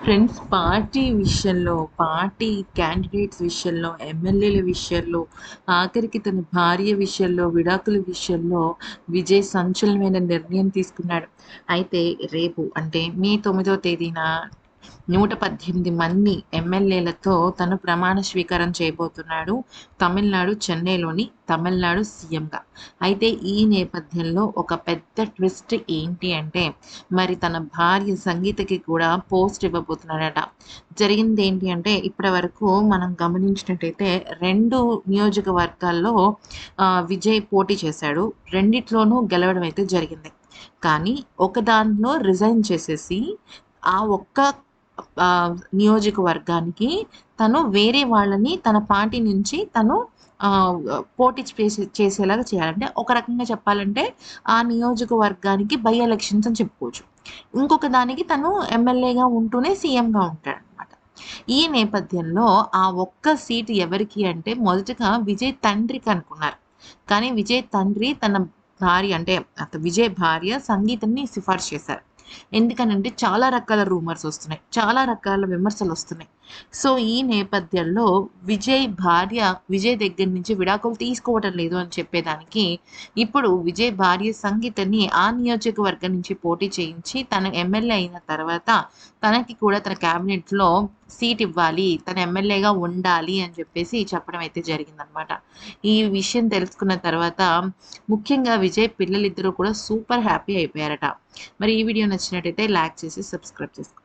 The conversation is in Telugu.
ఫ్రెండ్స్ పార్టీ విషయంలో, పార్టీ క్యాండిడేట్స్ విషయంలో, ఎమ్మెల్యేల విషయంలో, ఆఖరికి తన భార్య విషయంలో, విడాకుల విషయంలో విజయ్ సంచలనమైన నిర్ణయం తీసుకున్నాడు. అయితే రేపు అంటే మే 9వ తేదీన 118 మంది ఎమ్మెల్యేలతో తను ప్రమాణ స్వీకారం చేయబోతున్నాడు. తమిళనాడు చెన్నైలోని తమిళనాడు సీఎంగా. అయితే ఈ నేపథ్యంలో ఒక పెద్ద ట్విస్ట్ ఏంటి అంటే మరి తన భార్య సంగీతకి కూడా పోస్ట్ ఇవ్వబోతున్నాడట. జరిగింది ఏంటి అంటే ఇప్పటి వరకు మనం గమనించినట్టయితే 2 నియోజకవర్గాల్లో విజయ్ పోటీ చేశాడు. రెండిట్లోనూ గెలవడం అయితే జరిగింది. కానీ ఒక దాంట్లో రిజైన్ చేసేసి ఆ ఒక్క నియోజకవర్గానికి తను వేరే వాళ్ళని తన పార్టీ నుంచి తను పోటీ చేసేలాగా చేయాలంటే ఒక రకంగా చెప్పాలంటే ఆ నియోజకవర్గానికి బై ఎలక్షన్స్ అని చెప్పుకోవచ్చు. ఇంకొక దానికి తను ఎమ్మెల్యేగా ఉంటూనే సీఎంగా ఉంటాడనమాట. ఈ నేపథ్యంలో ఆ ఒక్క సీటు ఎవరికి అంటే మొదటగా విజయ్ తండ్రికి అనుకున్నారు. కానీ విజయ్ తండ్రి తన భార్య అంటే విజయ్ భార్య సంగీతని సిఫార్సు చేశారు. ఎందుకనంటే చాలా రకాల రూమర్స్ వస్తున్నాయి. చాలా రకాల విమర్శలు వస్తున్నాయి. సో, ఈ నేపథ్యంలో విజయ్ దగ్గర నుంచి విడాకులు తీసుకోవటం లేదు అని చెప్పేదానికి ఇప్పుడు విజయ్ భార్య సంగీతని ఆ నియోజకవర్గం నుంచి పోటీ చేయించి తను ఎమ్మెల్యే అయిన తర్వాత తనకి కూడా తన క్యాబినెట్‌లో సీట్ ఇవ్వాలి. తను ఎమ్మెల్యేగా ఉండాలి అని చెప్పేసి చెప్పడం అయితే జరిగిందనమాట. ఈ విషయం తెలుసుకున్న తర్వాత ముఖ్యంగా విజయ్ పిల్లలిద్దరూ కూడా సూపర్ హ్యాపీ అయిపోయారట. మరి ఈ వీడియో నచ్చినట్టయితే లైక్ చేసి సబ్స్క్రైబ్ చేసుకోండి.